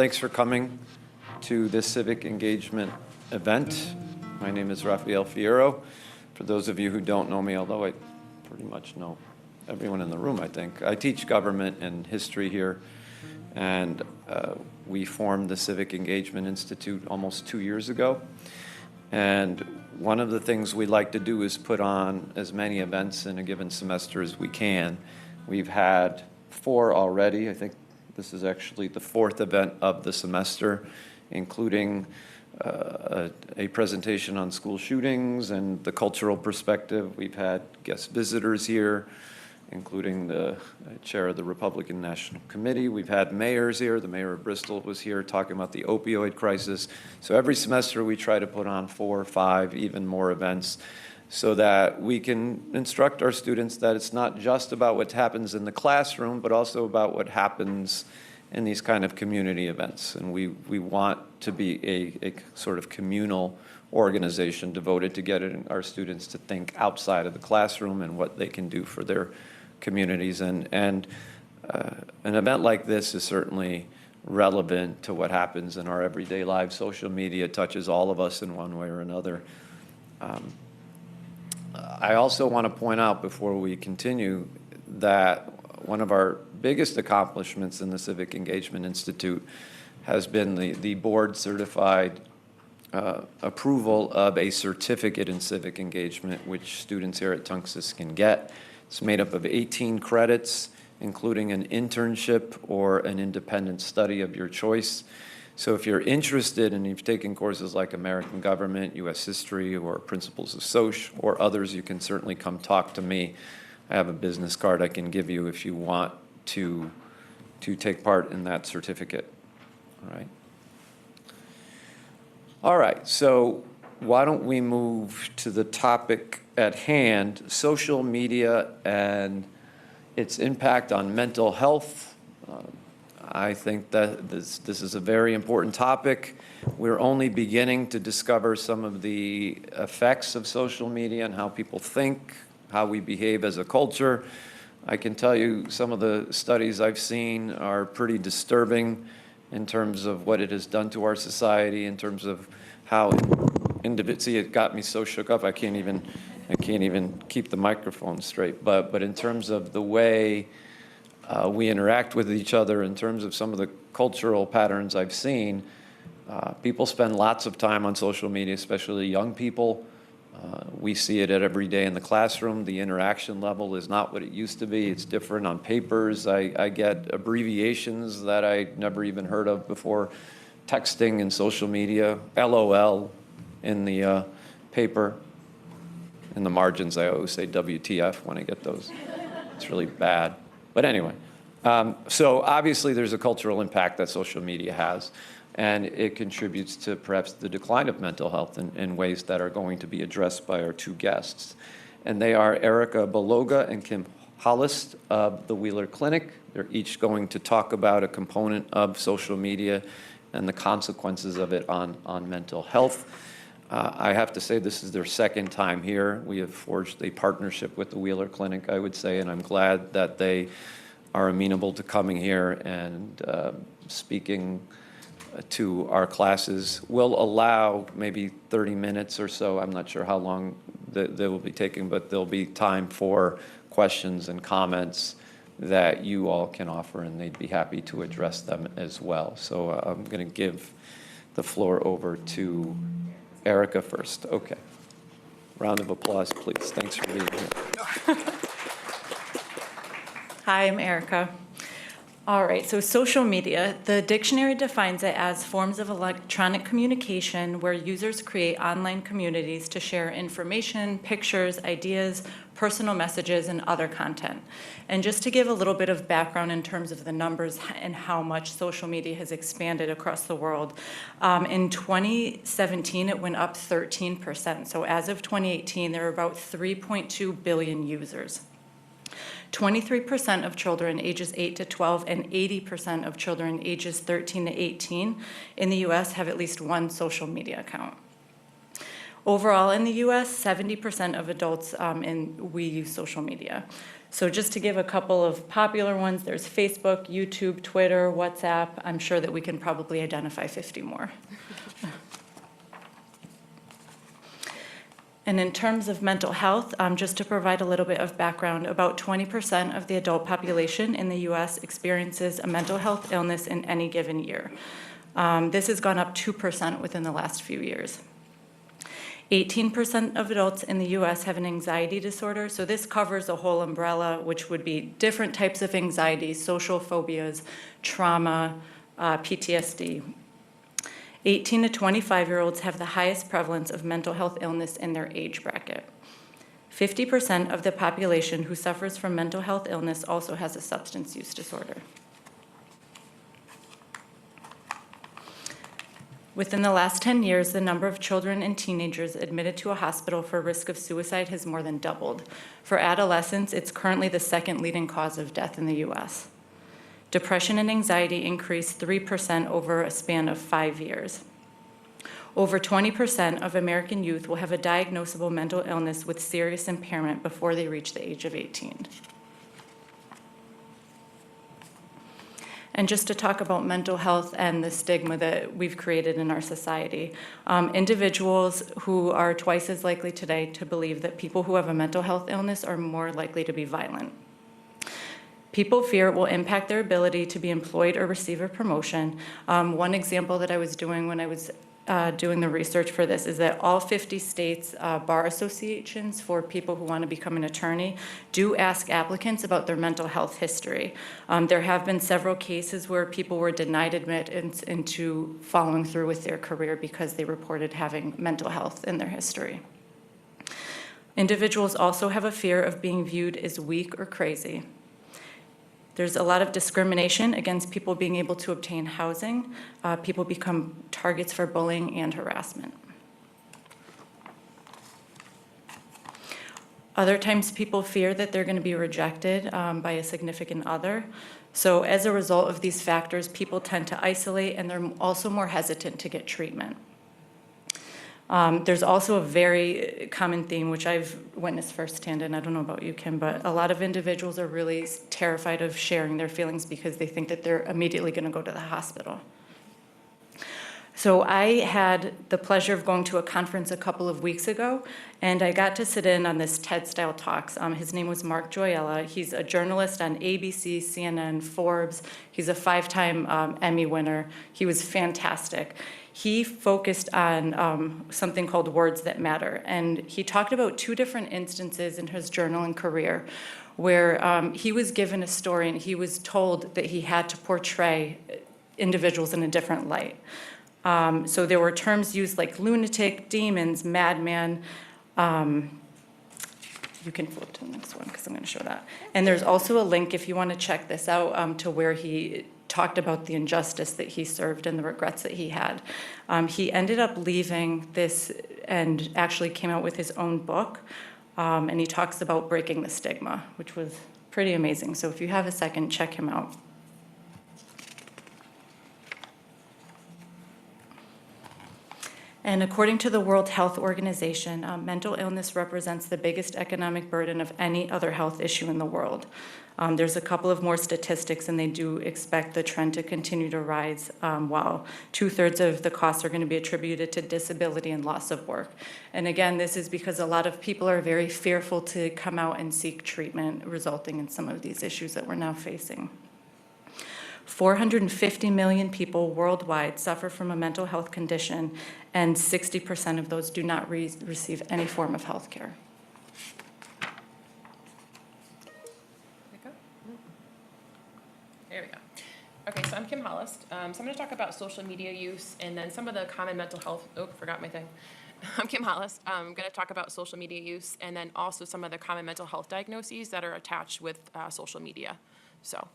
Thanks for coming to this civic engagement event. My name is Rafael Fierro. For those of you who don't know me, although I pretty much know everyone in the room, I think, I teach government and history here, and we formed the Civic Engagement Institute almost 2 years ago. And one of the things we like to do is put on as many events in a given semester as we can. We've had 4 already. I think this is actually the 4th event of the semester, including a presentation on school shootings and the cultural perspective. We've had guest visitors here, including the chair of the Republican National Committee. We've had mayors here. The mayor of Bristol was here talking about the opioid crisis. So every semester we try to put on 4 or 5, even more events, so that we can instruct our students that it's not just about what happens in the classroom, but also about what happens in these kind of community events. And we want to be a sort of communal organization devoted to getting our students to think outside of the classroom and what they can do for their communities. And an event like this is certainly relevant to what happens in our everyday lives. Social media touches all of us in one way or another. I also want to point out before we continue that one of our biggest accomplishments in the Civic Engagement Institute has been the board certified approval of a certificate in civic engagement, which students here at Tunxis can get. It's made up of 18 credits, including an internship or an independent study of your choice. So if you're interested and you've taken courses like American Government, U.S. History, or Principles of Social, or others, you can certainly come talk to me. I have a business card I can give you if you want to take part in that certificate. All right, so why don't we move to the topic at hand, social media and its impact on mental health. I think that this is a very important topic. We're only beginning to discover some of the effects of social media and how people think, how we behave as a culture. I can tell you some of the studies I've seen are pretty disturbing in terms of what it has done to our society, in terms of how see, it got me so shook up I can't even keep the microphone straight. But in terms of the way we interact with each other, in terms of some of the cultural patterns I've seen, people spend lots of time on social media, especially young people. We see it every day in the classroom. The interaction level is not what it used to be. It's different on papers. I get abbreviations that I never even heard of before, texting and social media, LOL in the paper. In the margins, I always say WTF when I get those. It's really bad. But anyway, so obviously there's a cultural impact that social media has, and it contributes to perhaps the decline of mental health in ways that are going to be addressed by our 2 guests. And they are Erica Beloga and Kim Hollis of the Wheeler Clinic. They're each going to talk about a component of social media and the consequences of it on mental health. I have to say this is their 2nd time here. We have forged a partnership with the Wheeler Clinic, I would say, and I'm glad that they are amenable to coming here and speaking to our classes. We'll allow maybe 30 minutes or so. I'm not sure how long they will be taking, but there'll be time for questions and comments that you all can offer, and they'd be happy to address them as well. So I'm going to give the floor over to Erica first. Okay. Round of applause, please. Thanks for being here. Hi, I'm Erica. All right, so social media, the dictionary defines it as forms of electronic communication where users create online communities to share information, pictures, ideas, personal messages, and other content. And just to give a little bit of background in terms of the numbers and how much social media has expanded across the world, in 2017, it went up 13%. So as of 2018, there were about 3.2 billion users. 23% of children ages 8 to 12 and 80% of children ages 13 to 18 in the U.S. have at least one social media account. Overall in the U.S., 70% of adults we use social media. So just to give a couple of popular ones, there's Facebook, YouTube, Twitter, WhatsApp. I'm sure that we can probably identify 50 more. And in terms of mental health, just to provide a little bit of background, about 20% of the adult population in the US experiences a mental health illness in any given year. This has gone up 2% within the last few years. 18% of adults in the US have an anxiety disorder, so this covers a whole umbrella, which would be different types of anxiety, social phobias, trauma, PTSD. 18 to 25-year-olds have the highest prevalence of mental health illness in their age bracket. 50% of the population who suffers from mental health illness also has a substance use disorder. Within the last 10 years, the number of children and teenagers admitted to a hospital for risk of suicide has more than doubled. For adolescents, it's currently the second leading cause of death in the US. Depression and anxiety increased 3% over a span of 5 years. Over 20% of American youth will have a diagnosable mental illness with serious impairment before they reach the age of 18. And just to talk about mental health and the stigma that we've created in our society, individuals who are twice as likely today to believe that people who have a mental health illness are more likely to be violent. People fear it will impact their ability to be employed or receive a promotion. One example that I was doing when I was doing the research for this is that all 50 states' bar associations for people who want to become an attorney do ask applicants about their mental health history. There have been several cases where people were denied admittance into following through with their career because they reported having mental health in their history. Individuals also have a fear of being viewed as weak or crazy. There's a lot of discrimination against people being able to obtain housing. People become targets for bullying and harassment. Other times people fear that they're going to be rejected by a significant other. So as a result of these factors, people tend to isolate, and they're also more hesitant to get treatment. There's also a very common theme, which I've witnessed firsthand, and I don't know about you, Kim, but a lot of individuals are really terrified of sharing their feelings because they think that they're immediately going to go to the hospital. So I had the pleasure of going to a conference a couple of weeks ago, and I got to sit in on this TED-style talks. His name was Mark Joyella. He's a journalist on ABC, CNN, Forbes. He's a 5-time Emmy winner. He was fantastic. He focused on something called Words That Matter, and he talked about 2 different instances in his journal and career where he was given a story and he was told that he had to portray individuals in a different light. So there were terms used like lunatic, demons, madman. You can flip to the next one because I'm going to show that. And there's also a link if you want to check this out to where he talked about the injustice that he served and the regrets that he had. He ended up leaving this and actually came out with his own book, and he talks about breaking the stigma, which was pretty amazing. So if you have a second, check him out. And according to the World Health Organization, mental illness represents the biggest economic burden of any other health issue in the world. There's a couple of more statistics, and they do expect the trend to continue to rise, while 2/3 of the costs are going to be attributed to disability and loss of work. And again, this is because a lot of people are very fearful to come out and seek treatment, resulting in some of these issues that we're now facing. 450 million people worldwide suffer from a mental health condition, and 60% of those do not receive any form of health care. There we go. Okay, so I'm Kim Hollis. So I'm going to talk about social media use and then some of the common mental health. Oh, forgot my thing. I'm Kim Hollis. I'm going to talk about social media use and then also some of the common mental health diagnoses that are attached with social media. So,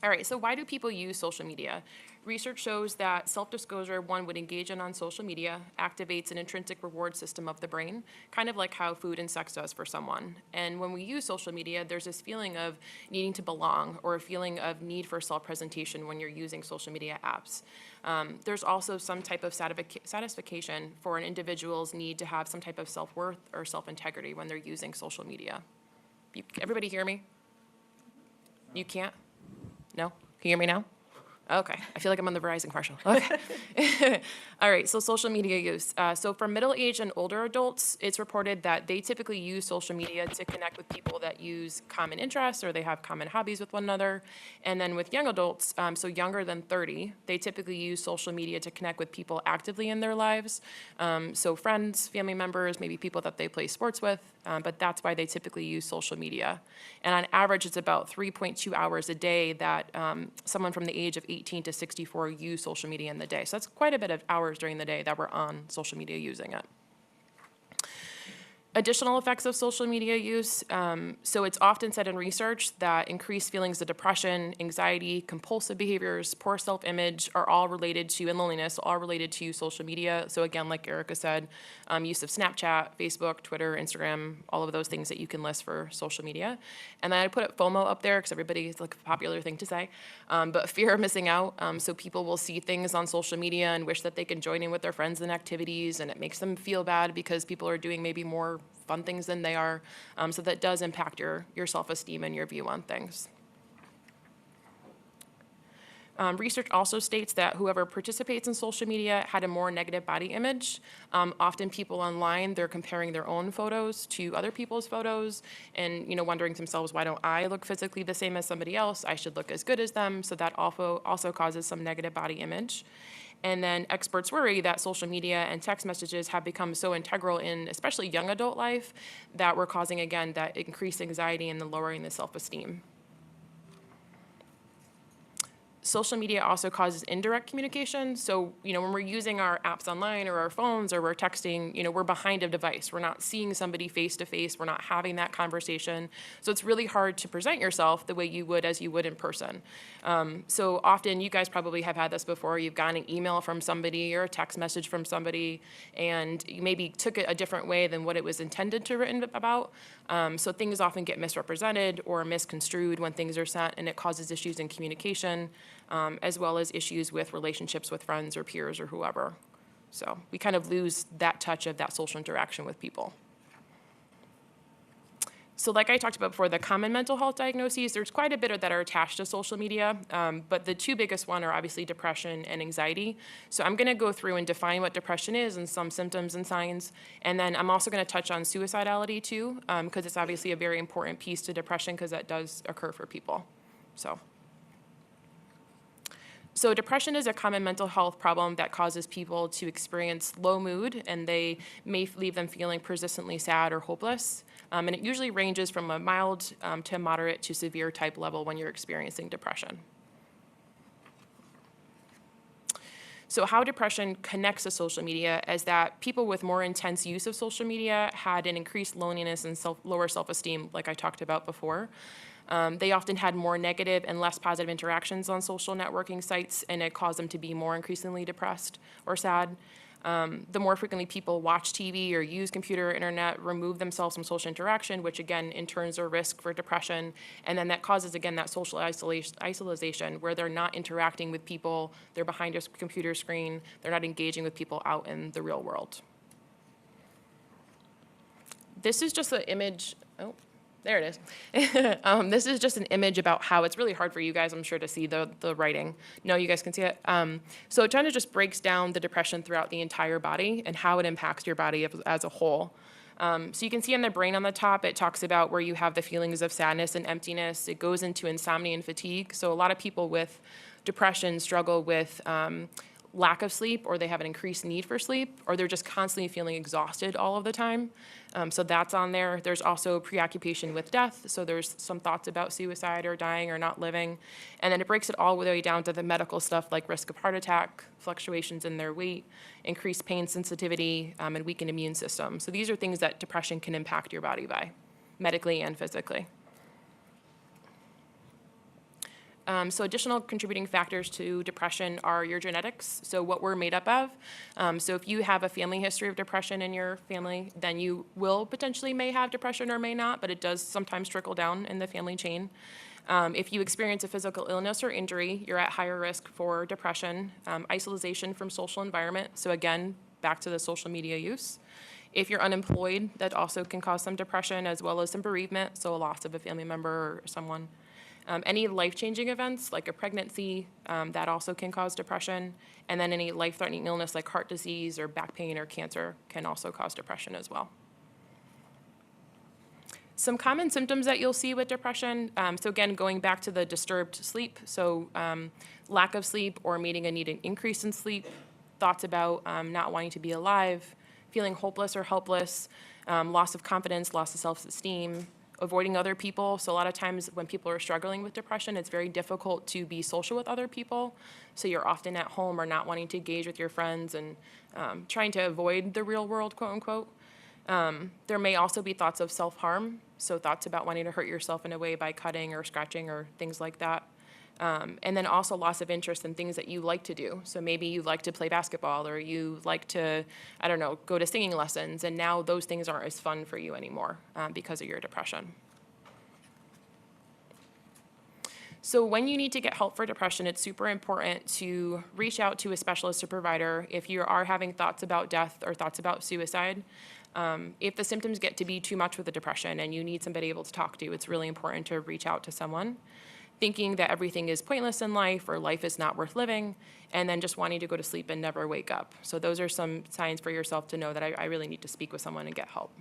all right, so why do people use social media? Research shows that self-disclosure one would engage in on social media activates an intrinsic reward system of the brain, kind of like how food and sex does for someone. And when we use social media, there's this feeling of needing to belong or a feeling of need for self-presentation when you're using social media apps. There's also some type of satisfaction for an individual's need to have some type of self-worth or self-integrity when they're using social media. Everybody hear me? You can't? No? Can you hear me now? Okay, I feel like I'm on the Verizon commercial. Okay. All right, so social media use. So for middle-aged and older adults, it's reported that they typically use social media to connect with people that use common interests or they have common hobbies with one another. And then with young adults, so younger than 30, they typically use social media to connect with people actively in their lives. So friends, family members, maybe people that they play sports with, but that's why they typically use social media. And on average, it's about 3.2 hours a day that someone from the age of 18 to 64 use social media in the day. So that's quite a bit of hours during the day that we're on social media using it. Additional effects of social media use. So it's often said in research that increased feelings of depression, anxiety, compulsive behaviors, poor self-image are all related to, and loneliness, all related to social media. So again, like Erica said, use of Snapchat, Facebook, Twitter, Instagram, all of those things that you can list for social media. And then I put FOMO up there because everybody's like a popular thing to say, but fear of missing out. So people will see things on social media and wish that they can join in with their friends and activities, and it makes them feel bad because people are doing maybe more fun things than they are. So that does impact your self-esteem and your view on things. Research also states that whoever participates in social media had a more negative body image. Often people online, they're comparing their own photos to other people's photos and wondering to themselves, why don't I look physically the same as somebody else? I should look as good as them. So that also causes some negative body image. And then experts worry that social media and text messages have become so integral in especially young adult life that we're causing, again, that increased anxiety and the lowering the self-esteem. Social media also causes indirect communication. So, when we're using our apps online or our phones or we're texting, we're behind a device. We're not seeing somebody face to face. We're not having that conversation. So it's really hard to present yourself the way you would as you would in person. So often, you guys probably have had this before. You've gotten an email from somebody or a text message from somebody, and you maybe took it a different way than what it was intended to written about. So things often get misrepresented or misconstrued when things are sent, and it causes issues in communication, as well as issues with relationships with friends or peers or whoever. So we kind of lose that touch of that social interaction with people. So like I talked about before, the common mental health diagnoses, there's quite a bit that are attached to social media, but the two biggest ones are obviously depression and anxiety. So I'm going to go through and define what depression is and some symptoms and signs, and then I'm also going to touch on suicidality too, because it's obviously a very important piece to depression because that does occur for people. So depression is a common mental health problem that causes people to experience low mood, and they may leave them feeling persistently sad or hopeless. And it usually ranges from a mild to moderate to severe type level when you're experiencing depression. So how depression connects to social media is that people with more intense use of social media had an increased loneliness and lower self-esteem, like I talked about before. They often had more negative and less positive interactions on social networking sites, and it caused them to be more increasingly depressed or sad. The more frequently people watch TV or use computer or internet, remove themselves from social interaction, which again, in turn, is a risk for depression. And then that causes, again, that social isolation where they're not interacting with people, they're behind a computer screen, they're not engaging with people out in the real world. This is just an image, there it is. This is just an image about how it's really hard for you guys, I'm sure, to see the writing. No, you guys can see it. So it kind of just breaks down the depression throughout the entire body and how it impacts your body as a whole. So you can see in the brain on the top, it talks about where you have the feelings of sadness and emptiness. It goes into insomnia and fatigue. So a lot of people with depression struggle with lack of sleep, or they have an increased need for sleep, or they're just constantly feeling exhausted all of the time. So that's on there. There's also preoccupation with death. So there's some thoughts about suicide or dying or not living. And then it breaks it all the way down to the medical stuff like risk of heart attack, fluctuations in their weight, increased pain sensitivity, and weakened immune system. So these are things that depression can impact your body by, medically and physically. So additional contributing factors to depression are your genetics, so what we're made up of. So if you have a family history of depression in your family, then you will potentially may have depression or may not, but it does sometimes trickle down in the family chain. If you experience a physical illness or injury, you're at higher risk for depression. Isolation from social environment, so again, back to the social media use. If you're unemployed, that also can cause some depression as well as some bereavement, so a loss of a family member or someone. Any life-changing events like a pregnancy, that also can cause depression. And then any life-threatening illness like heart disease or back pain or cancer can also cause depression as well. Some common symptoms that you'll see with depression, so again, going back to the disturbed sleep, so lack of sleep or meeting a needed increase in sleep, thoughts about not wanting to be alive, feeling hopeless or helpless, loss of confidence, loss of self-esteem, avoiding other people. So a lot of times when people are struggling with depression, it's very difficult to be social with other people. So you're often at home or not wanting to engage with your friends and trying to avoid the real world, quote unquote. There may also be thoughts of self-harm, so thoughts about wanting to hurt yourself in a way by cutting or scratching or things like that. And then also loss of interest in things that you like to do. So maybe you like to play basketball or you like to, I don't know, go to singing lessons, and now those things aren't as fun for you anymore because of your depression. So when you need to get help for depression, it's super important to reach out to a specialist or provider if you are having thoughts about death or thoughts about suicide. If the symptoms get to be too much with the depression and you need somebody able to talk to, it's really important to reach out to someone. Thinking that everything is pointless in life or life is not worth living, and then just wanting to go to sleep and never wake up. So those are some signs for yourself to know that I really need to speak with someone and get help.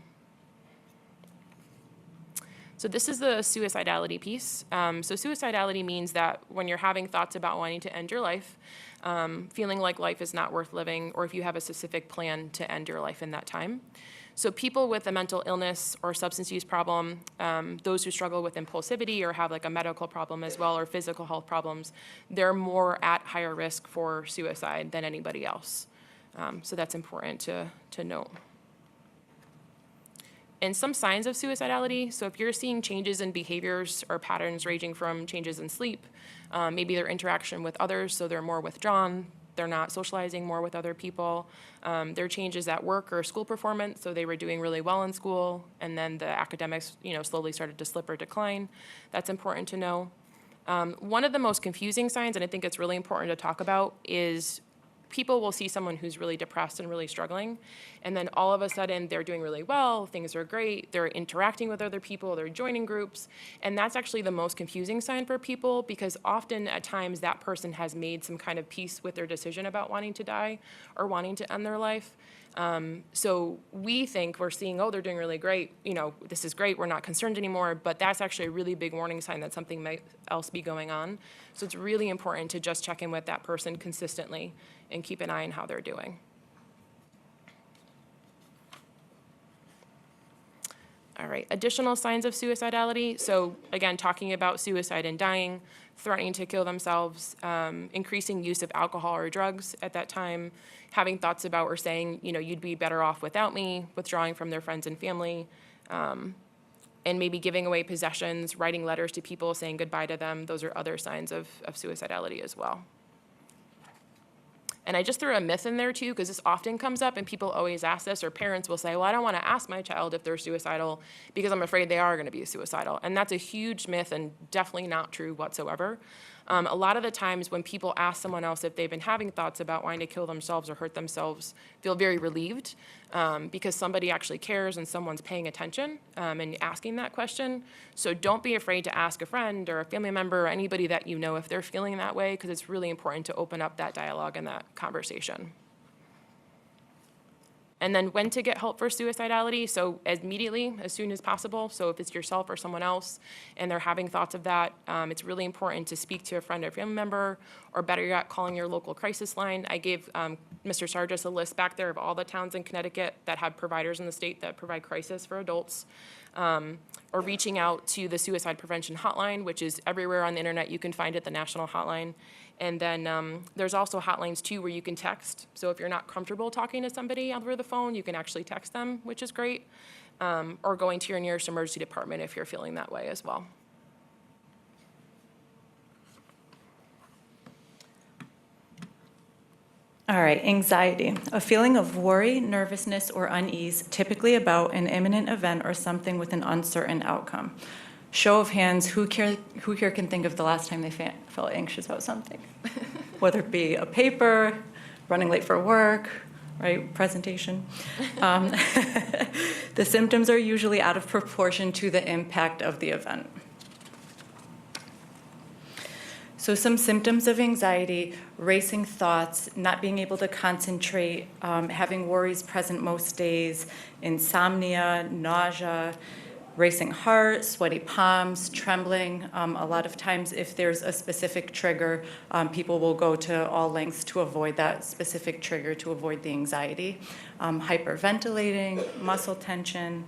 So this is the suicidality piece. So suicidality means that when you're having thoughts about wanting to end your life, feeling like life is not worth living, or if you have a specific plan to end your life in that time. So people with a mental illness or substance use problem, those who struggle with impulsivity or have like a medical problem as well or physical health problems, they're more at higher risk for suicide than anybody else. So that's important to note. And some signs of suicidality, so if you're seeing changes in behaviors or patterns ranging from changes in sleep, maybe their interaction with others, so they're more withdrawn, they're not socializing more with other people. There are changes at work or school performance, so they were doing really well in school, and then the academics, slowly started to slip or decline. That's important to know. One of the most confusing signs, and I think it's really important to talk about, is people will see someone who's really depressed and really struggling, and then all of a sudden they're doing really well, things are great, they're interacting with other people, they're joining groups, and that's actually the most confusing sign for people because often at times that person has made some kind of peace with their decision about wanting to die or wanting to end their life. So we think we're seeing, oh, they're doing really great, this is great, we're not concerned anymore, but that's actually a really big warning sign that something might else be going on. So it's really important to just check in with that person consistently and keep an eye on how they're doing. All right, additional signs of suicidality. So again, talking about suicide and dying, threatening to kill themselves, increasing use of alcohol or drugs at that time, having thoughts about or saying, you'd be better off without me, withdrawing from their friends and family, and maybe giving away possessions, writing letters to people, saying goodbye to them. Those are other signs of suicidality as well. And I just threw a myth in there too, because this often comes up and people always ask this, or parents will say, well, I don't want to ask my child if they're suicidal because I'm afraid they are going to be suicidal. And that's a huge myth and definitely not true whatsoever. A lot of the times when people ask someone else if they've been having thoughts about wanting to kill themselves or hurt themselves, feel very relieved because somebody actually cares and someone's paying attention and asking that question. So don't be afraid to ask a friend or a family member or anybody that you know if they're feeling that way, because it's really important to open up that dialogue and that conversation. And then when to get help for suicidality, so immediately, as soon as possible. So if it's yourself or someone else and they're having thoughts of that, it's really important to speak to a friend or family member, or better yet, calling your local crisis line. I gave Mr. Sargis a list back there of all the towns in Connecticut that have providers in the state that provide crisis for adults, or reaching out to the suicide prevention hotline, which is everywhere on the internet. You can find it, the national hotline. And then there's also hotlines too where you can text. So if you're not comfortable talking to somebody over the phone, you can actually text them, which is great. Or going to your nearest emergency department if you're feeling that way as well. All right, anxiety, a feeling of worry, nervousness, or unease, typically about an imminent event or something with an uncertain outcome. Show of hands, who here can think of the last time they felt anxious about something? Whether it be a paper, running late for work, right, presentation. Um, The symptoms are usually out of proportion to the impact of the event. So some symptoms of anxiety: racing thoughts, not being able to concentrate, having worries present most days, insomnia, nausea, racing heart, sweaty palms, trembling. A lot of times if there's a specific trigger, people will go to all lengths to avoid that specific trigger, to avoid the anxiety. Hyperventilating, muscle tension.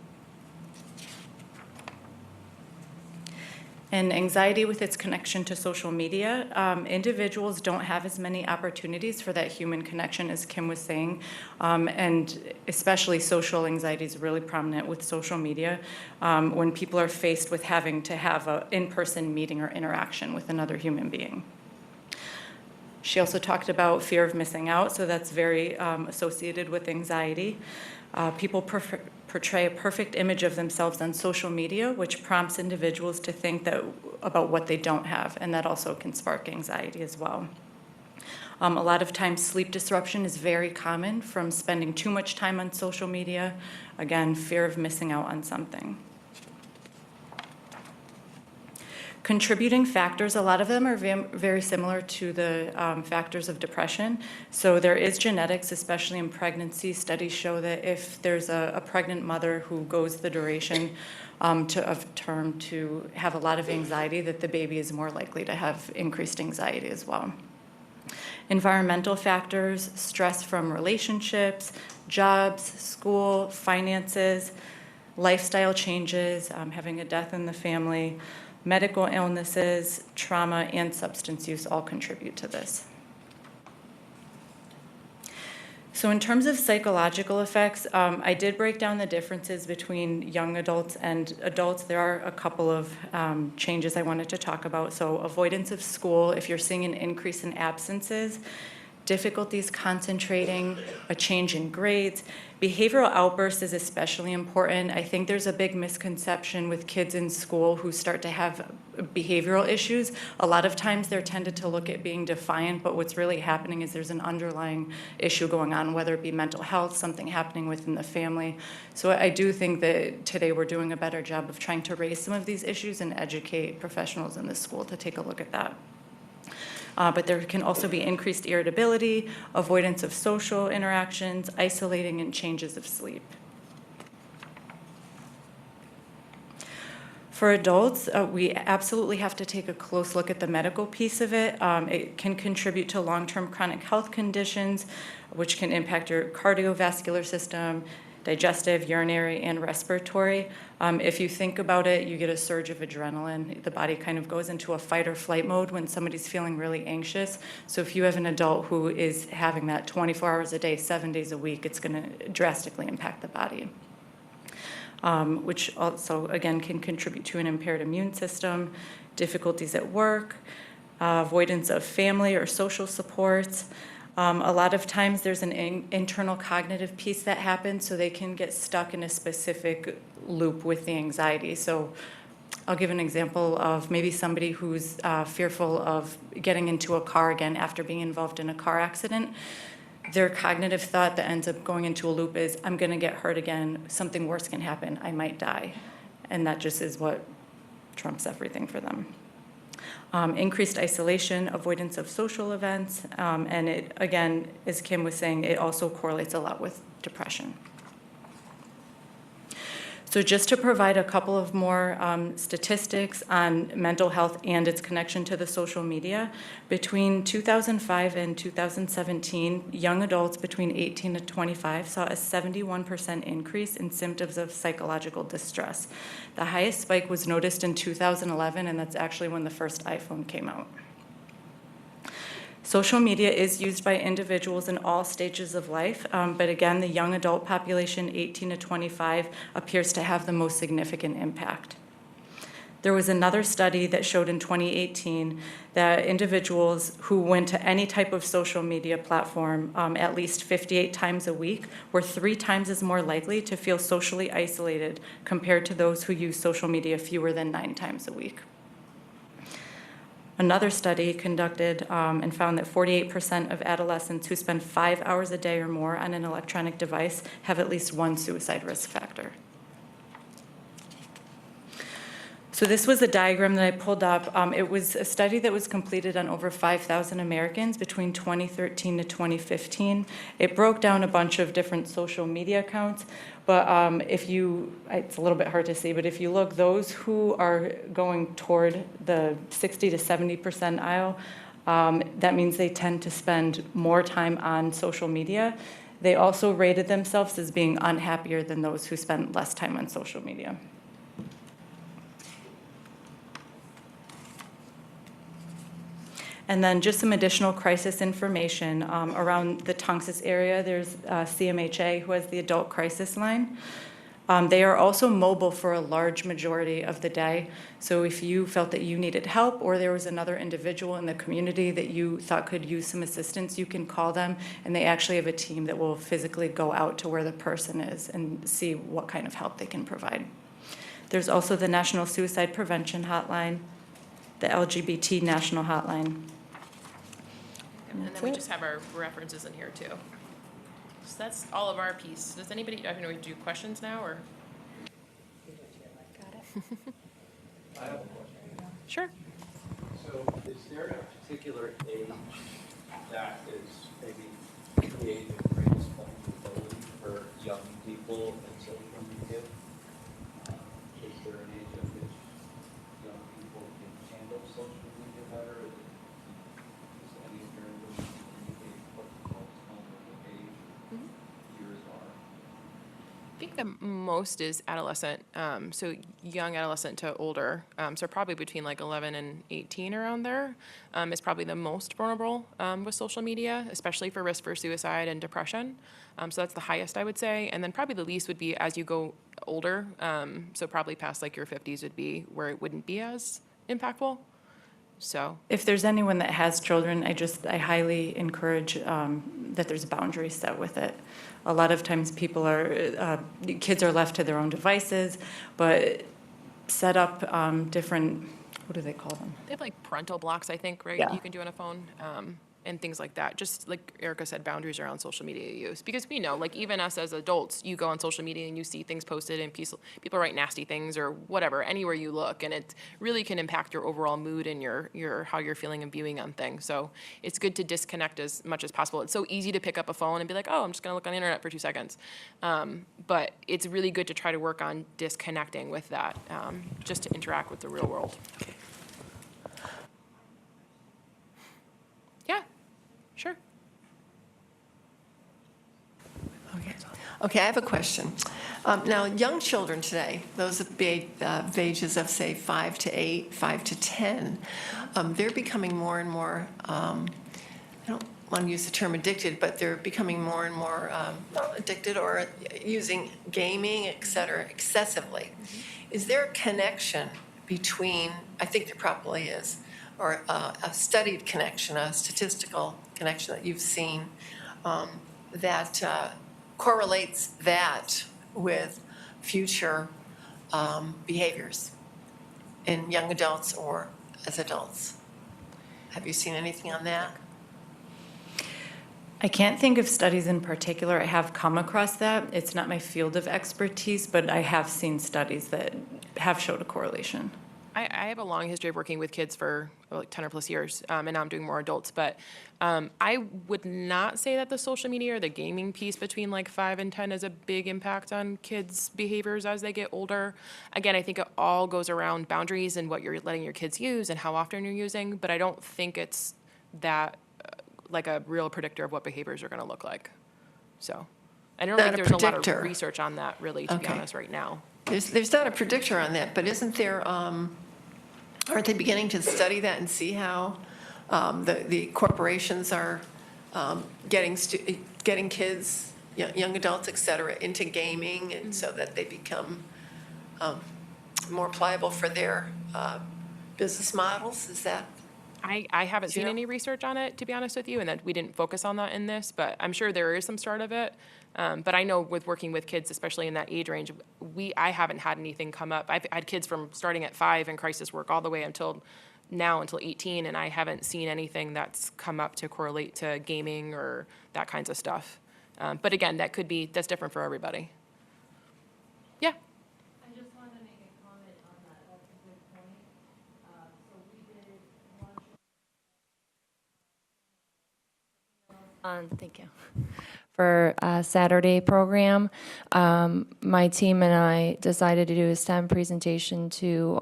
And anxiety with its connection to social media. Individuals don't have as many opportunities for that human connection, as Kim was saying, and especially social anxiety is really prominent with social media, when people are faced with having to have an in-person meeting or interaction with another human being. She also talked about fear of missing out, so that's very associated with anxiety. People portray a perfect image of themselves on social media, which prompts individuals to think about what they don't have, and that also can spark anxiety as well. A lot of times sleep disruption is very common from spending too much time on social media. Again, fear of missing out on something. Contributing factors, a lot of them are very similar to the factors of depression. So there is genetics, especially in pregnancy. Studies show that if there's a pregnant mother who goes the duration of term to have a lot of anxiety, that the baby is more likely to have increased anxiety as well. Environmental factors, stress from relationships, jobs, school, finances, lifestyle changes, having a death in the family, medical illnesses, trauma, and substance use all contribute to this. So in terms of psychological effects, I did break down the differences between young adults and adults. There are a couple of changes I wanted to talk about. So avoidance of school, if you're seeing an increase in absences, difficulties concentrating, a change in grades. Behavioral outbursts is especially important. I think there's a big misconception with kids in school who start to have behavioral issues. A lot of times they're tended to look at being defiant, but what's really happening is there's an underlying issue going on, whether it be mental health, something happening within the family. So I do think that today we're doing a better job of trying to raise some of these issues and educate professionals in the school to take a look at that. But there can also be increased irritability, avoidance of social interactions, isolating, and changes of sleep. For adults, we absolutely have to take a close look at the medical piece of it. It can contribute to long-term chronic health conditions, which can impact your cardiovascular system, digestive, urinary, and respiratory. If you think about it, you get a surge of adrenaline. The body kind of goes into a fight or flight mode when somebody's feeling really anxious. So if you have an adult who is having that 24 hours a day, 7 days a week, it's going to drastically impact the body. Which also, again, can contribute to an impaired immune system, difficulties at work, avoidance of family or social supports. A lot of times there's an internal cognitive piece that happens, so they can get stuck in a specific loop with the anxiety. So I'll give an example of maybe somebody who's fearful of getting into a car again after being involved in a car accident. Their cognitive thought that ends up going into a loop is, I'm going to get hurt again, something worse can happen, I might die. And that just is what trumps everything for them. Increased isolation, avoidance of social events, and it, again, as Kim was saying, it also correlates a lot with depression. So just to provide a couple of more statistics on mental health and its connection to the social media, between 2005 and 2017, young adults between 18 to 25 saw a 71% increase in symptoms of psychological distress. The highest spike was noticed in 2011, and that's actually when the first iPhone came out. Social media is used by individuals in all stages of life, but again, the young adult population, 18 to 25, appears to have the most significant impact. There was another study that showed in 2018 that individuals who went to any type of social media platform at least 58 times a week were 3 times as more likely to feel socially isolated compared to those who use social media fewer than 9 times a week. Another study conducted and found that 48% of adolescents who spend 5 hours a day or more on an electronic device have at least one suicide risk factor. So this was a diagram that I pulled up. It was a study that was completed on over 5,000 Americans between 2013 to 2015. It broke down a bunch of different social media accounts, but it's a little bit hard to see, but if you look, those who are going toward the 60 to 70% aisle, that means they tend to spend more time on social media. They also rated themselves as being unhappier than those who spend less time on social media. And then just some additional crisis information around the Tunxis area. There's CMHA, who has the adult crisis line. They are also mobile for a large majority of the day. So if you felt that you needed help or there was another individual in the community that you thought could use some assistance, you can call them, and they actually have a team that will physically go out to where the person is and see what kind of help they can provide. There's also the National Suicide Prevention Hotline, the LGBT National Hotline. And then we just have our references in here too. So that's all of our piece. Does anybody, I don't know, we do questions now or? Got it. I have a question. Sure. So is there a particular age that is maybe creating greatest vulnerability for young people in social media? Is there an age at which young people can handle social media better? Is any of your information indicate what the most vulnerable age years are? I think the most is adolescent, so young adolescent to older, so probably between like 11 and 18 around there is probably the most vulnerable with social media, especially for risk for suicide and depression. So that's the highest I would say, and then probably the least would be as you go older, so probably past like your 50s would be where it wouldn't be as impactful. So If there's anyone that has children, I highly encourage that there's boundaries set with it. A lot of times kids are left to their own devices, but set up different, what do they call them? they have like parental blocks, I think, right? Yeah. You can do on a phone. And things like that. Just like Erica said, boundaries around social media use. Because we know, like even us as adults, you go on social media and you see things posted and people write nasty things or whatever, anywhere you look. And it really can impact your overall mood and your how you're feeling and viewing on things. So it's good to disconnect as much as possible. It's so easy to pick up a phone and be like, oh, I'm just gonna look on the internet for 2 seconds. But it's really good to try to work on disconnecting with that, just to interact with the real world. Yeah. Sure. Okay, I have a question. Now, young children today, those of ages of, say, 5 to 8, 5 to 10, they're becoming more and more, I don't want to use the term addicted, but they're becoming more and more addicted or using gaming, et cetera, excessively. Is there a connection between, I think there probably is, or a studied connection, a statistical connection that you've seen that correlates that with future behaviors in young adults or as adults? Have you seen anything on that? I can't think of studies in particular. I have come across that. It's not my field of expertise, but I have seen studies that have showed a correlation. I have a long history of working with kids for like 10 or plus years, and now I'm doing more adults. But I would not say that the social media or the gaming piece between like 5 and 10 is a big impact on kids' behaviors as they get older. Again, I think it all goes around boundaries and what you're letting your kids use and how often you're using. But I don't think it's that like a real predictor of what behaviors are going to look like. So I don't think there's a lot of research on that really, to be honest, right now. There's not a predictor on that, but isn't there, aren't they beginning to study that and see how the corporations are getting kids, young adults, et cetera, into gaming, and so that they become more pliable for their business models? Is that? I haven't seen any research on it, to be honest with you, and that we didn't focus on that in this, but I'm sure there is some sort of it. But I know with working with kids, especially in that age range, I haven't had anything come up. I've had kids from starting at 5 in crisis work all the way until now until 18, and I haven't seen anything that's come up to correlate to gaming or that kinds of stuff. But again, that's different for everybody. Yeah. I just wanted to make a comment on that. That's a good point. So we did one. Thank you. For a Saturday program, my team and I decided to do a STEM presentation to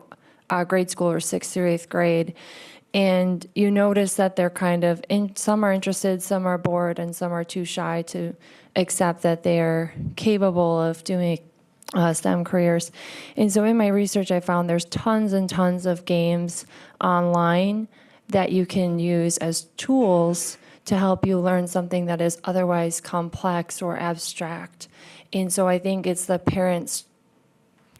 grade schoolers, 6th through 8th grade. And you notice that they're kind of, some are interested, some are bored, and some are too shy to accept that they are capable of doing STEM careers. And so in my research, I found there's tons and tons of games online that you can use as tools to help you learn something that is otherwise complex or abstract. And so I think it's the parents'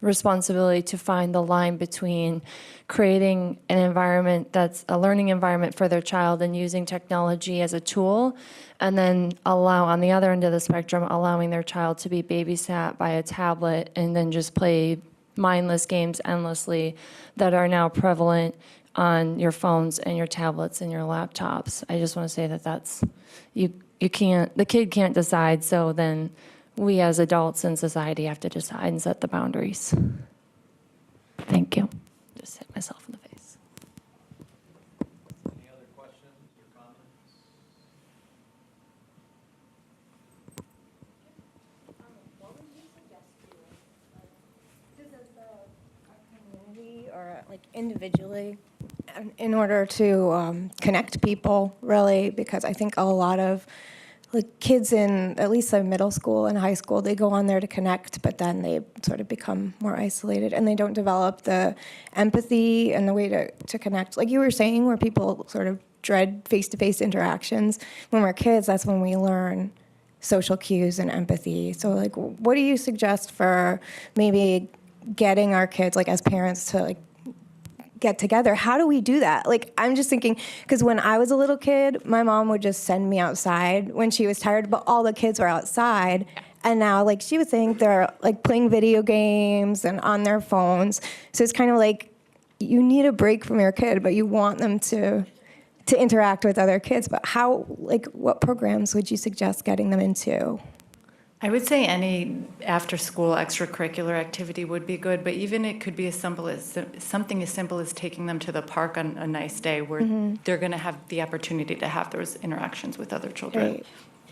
responsibility to find the line between creating an environment that's a learning environment for their child and using technology as a tool, and then on the other end of the spectrum, allowing their child to be babysat by a tablet and then just play mindless games endlessly that are now prevalent on your phones and your tablets and your laptops. I just want to say that the kid can't decide, so then we as adults in society have to decide and set the boundaries. Thank you. Just hit myself in the face. Any other questions or comments? What would you suggest doing, just as a community or like individually, in order to connect people, really? Because I think a lot of like kids in at least like middle school and high school, they go on there to connect, but then they sort of become more isolated and they don't develop the empathy and the way to connect. Like you were saying, where people sort of dread face-to-face interactions. When we're kids, that's when we learn social cues and empathy. So like, what do you suggest for maybe getting our kids, like as parents, to like get together? How do we do that? Like, I'm just thinking, because when I was a little kid, my mom would just send me outside when she was tired, but all the kids were outside. And now, like she was saying, they're like playing video games and on their phones. So it's kind of like you need a break from your kid, but you want them to interact with other kids. But how, like, what programs would you suggest getting them into? I would say any after-school extracurricular activity would be good, but even it could be as simple as something as simple as taking them to the park on a nice day where they're going to have the opportunity to have those interactions with other children. Right.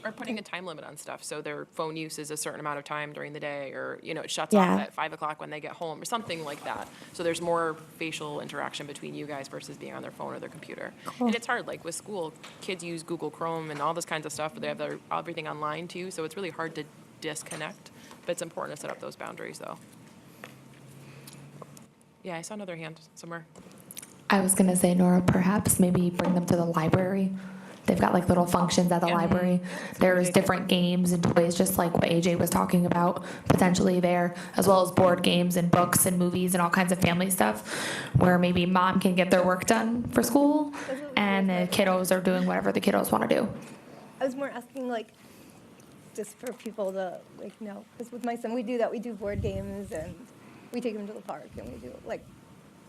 Or putting a time limit on stuff, so their phone use is a certain amount of time during the day, or, it shuts Yeah. off at 5 o'clock when they get home, or something like that. So there's more facial interaction between you guys versus being on their phone or their computer. Cool. And it's hard, like with school, kids use Google Chrome and all this kinds of stuff, but they have everything online too, so it's really hard to disconnect. But it's important to set up those boundaries, though. Yeah, I saw another hand somewhere. I was going to say, Nora, perhaps maybe bring them to the library. They've got like little functions at the library. There's different games and toys, just like what AJ was talking about, potentially there, as well as board games and books and movies and all kinds of family stuff, where maybe mom can get their work done for school and the kiddos are doing whatever the kiddos want to do. I was more asking, like, just for people to, like, know. Because with my son, we do that. We do board games, and we take him to the park, and we do, like,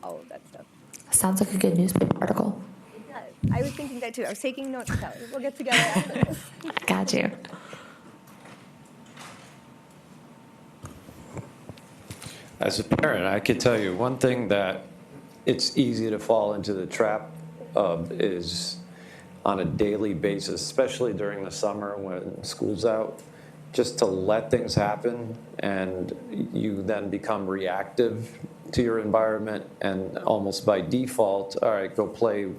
all of that stuff. Sounds like a good newspaper article. It does. I was thinking that, too. I was taking notes, Kelly. We'll get together after this. Got you. As a parent, I could tell you one thing that it's easy to fall into the trap of is on a daily basis, especially during the summer when school's out, just to let things happen and you then become reactive to your environment and almost by default, all right, go play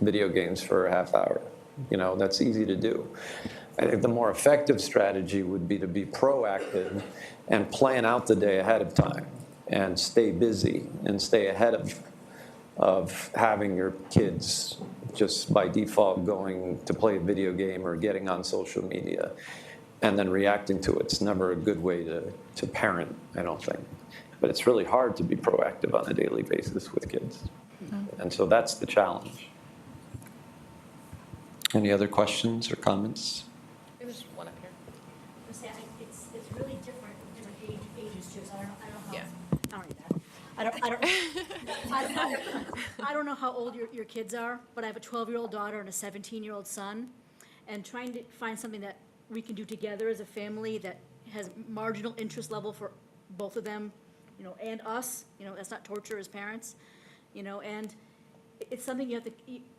video games for a half hour. That's easy to do. I think the more effective strategy would be to be proactive and plan out the day ahead of time and stay busy and stay ahead of having your kids just by default going to play a video game or getting on social media and then reacting to it. It's never a good way to parent, I don't think. But it's really hard to be proactive on a daily basis with kids. And so that's the challenge. Any other questions or comments? There's one up here. It's really different ages too, so I don't know how. Yeah. All right, I don't know how old your kids are, but I have a 12-year-old daughter and a 17-year-old son, and trying to find something that we can do together as a family that has marginal interest level for both of them, and us, that's not torture as parents, and it's something you have to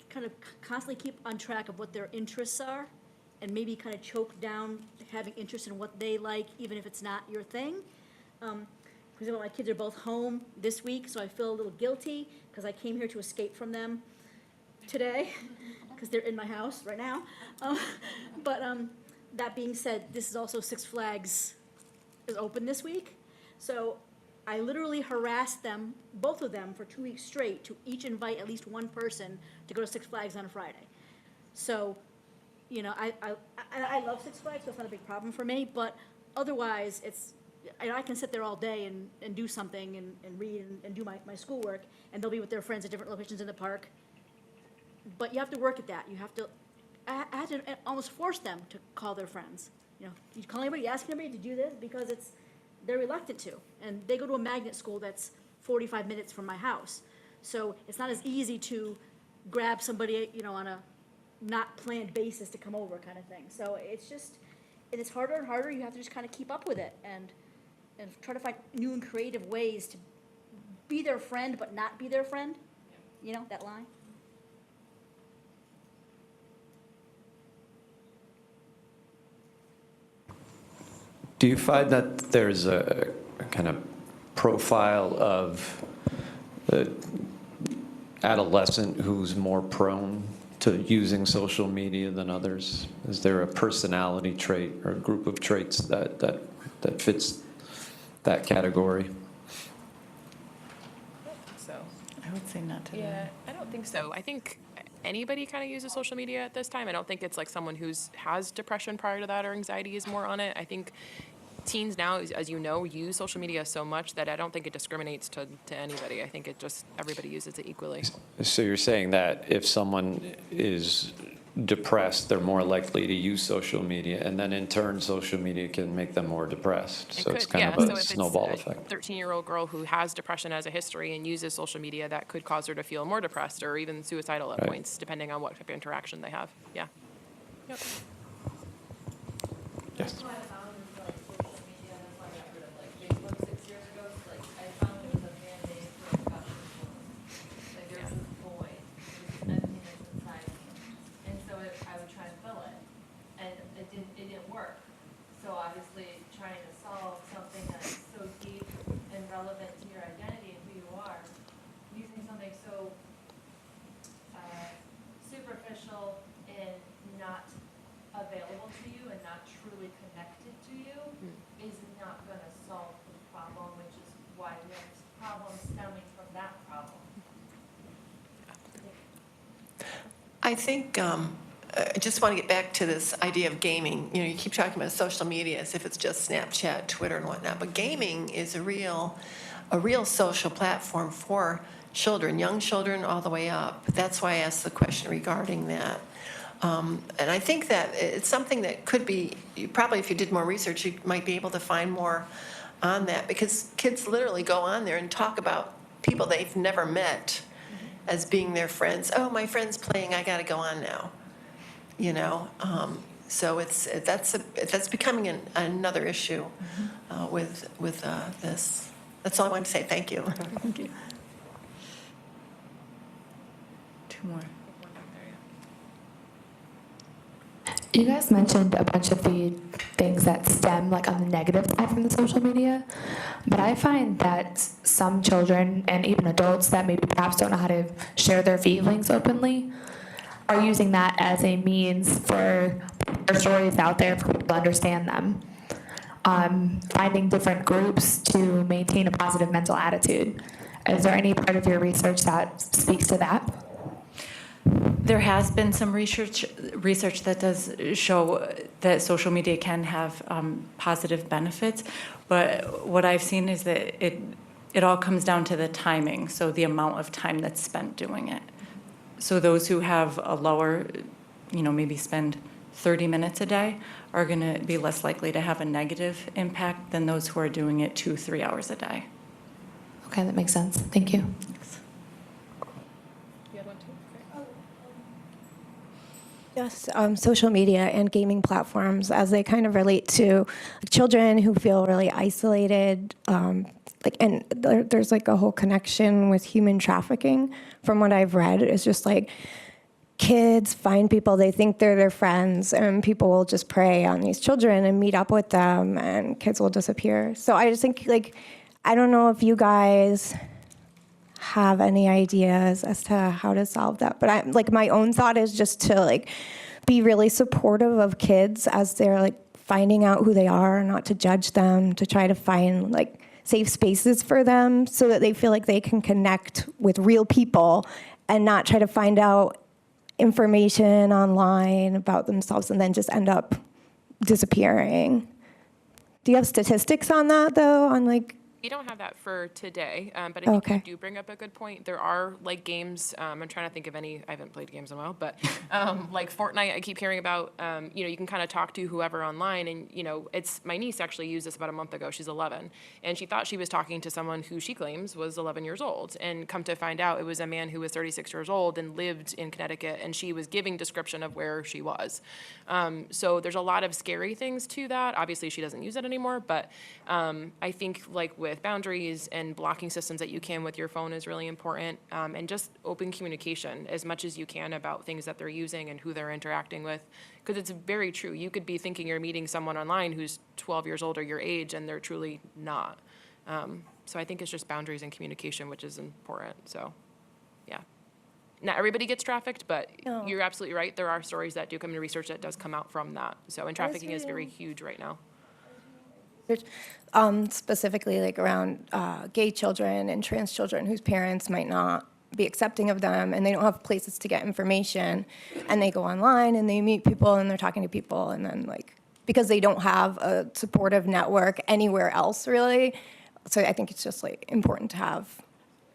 kind of constantly keep on track of what their interests are, and maybe kind of choke down having interest in what they like, even if it's not your thing. For example, my kids are both home this week, so I feel a little guilty because I came here to escape from them today because they're in my house right now. But that being said, this is also Six Flags is open this week. So I literally harassed them, both of them, for 2 weeks straight to each invite at least one person to go to Six Flags on a Friday. So, I love Six Flags, so it's not a big problem for me, but otherwise I can sit there all day and do something and read and do my schoolwork, and they'll be with their friends at different locations in the park. But you have to work at that. I had to almost force them to call their friends. You call anybody, you ask anybody to do this because they're reluctant to. And they go to a magnet school that's 45 minutes from my house. So it's not as easy to grab somebody, on a not planned basis to come over kind of thing. So it's harder and harder. You have to just kind of keep up with it and try to find new and creative ways to be their friend but not be their friend. That line. Do you find that there's a kind of profile of the adolescent who's more prone to using social media than others? Is there a personality trait or a group of traits that fits that category? So, I would say not today. yeah, I don't think so. I think anybody kind of uses social media at this time. I don't think it's like someone has depression prior to that or anxiety is more on it. I think teens now, as you know, use social media so much that I don't think it discriminates to anybody. I think everybody uses it equally. So you're saying that if someone is depressed, they're more likely to use social media, and then in turn, social media can make them more depressed. So it's kind of a snowball effect. 13-year-old girl who has depression as a history and uses social media, that could cause her to feel more depressed or even suicidal at Right. points, depending on what type of interaction they have. Yeah. Yep. Yes. Trying to solve something that's so deep and relevant to your identity and who you are, using something so superficial and not available to you and not truly connected to you is not going to solve the problem, which is why we have problems stemming from that problem. I think, I just want to get back to this idea of gaming. You keep talking about social media as if it's just Snapchat, Twitter, and whatnot, but gaming is a real social platform for children, young children all the way up. That's why I asked the question regarding that. And I think that it's something that could be, probably if you did more research, you might be able to find more on that, because kids literally go on there and talk about people they've never met as being their friends. Oh, my friend's playing, I got to go on now. So that's becoming another issue with this. That's all I wanted to say. Thank you. Thank you. Two more. You guys mentioned a bunch of the things that stem like on the negative side from the social media, but I find that some children and even adults that maybe perhaps don't know how to share their feelings openly are using that as a means for their stories out there for people to understand them. Finding different groups to maintain a positive mental attitude. Is there any part of your research that speaks to that? There has been some research that does show that social media can have positive benefits, but what I've seen is that it all comes down to the timing, so the amount of time that's spent doing it. So those who have a lower, maybe spend 30 minutes a day are going to be less likely to have a negative impact than those who are doing it 2-3 hours a day. Okay, that makes sense. Thank you. You had one too? Okay. Yes, social media and gaming platforms as they kind of relate to children who feel really isolated. And there's like a whole connection with human trafficking from what I've read. It's just like kids find people, they think they're their friends, and people will just prey on these children and meet up with them, and kids will disappear. So I just think, like, I don't know if you guys have any ideas as to how to solve that, but my own thought is just to like be really supportive of kids as they're like finding out who they are, not to judge them, to try to find like safe spaces for them so that they feel like they can connect with real people and not try to find out information online about themselves and then just end up disappearing. Do you have statistics on that though, on like? We don't have that for today, but I think Okay. you do bring up a good point. There are like games, I'm trying to think of any, I haven't played games in a while, but like Fortnite, I keep hearing about, you can kind of talk to whoever online, and my niece actually used this about a month ago. She's 11, and she thought she was talking to someone who she claims was 11 years old, and come to find out it was a man who was 36 years old and lived in Connecticut, and she was giving description of where she was. So there's a lot of scary things to that. Obviously, she doesn't use it anymore, but I think like with boundaries and blocking systems that you can with your phone is really important, and just open communication as much as you can about things that they're using and who they're interacting with, because it's very true. You could be thinking you're meeting someone online who's 12 years old or your age, and they're truly not. So I think it's just boundaries and communication, which is important. So, yeah. Not everybody gets trafficked, but No. you're absolutely right. There are stories that do come into research that does come out from that. So, and trafficking is very huge right now. Specifically like around gay children and trans children whose parents might not be accepting of them, and they don't have places to get information, and they go online and they meet people and they're talking to people, and then like because they don't have a supportive network anywhere else really. So I think it's just like important to have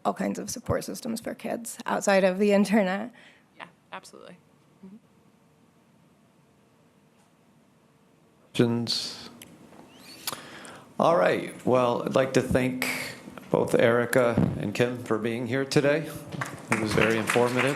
all kinds of support systems for kids outside of the internet. Yeah, absolutely. Questions? All right. Well, I'd like to thank both Erica and Kim for being here today. It was very informative.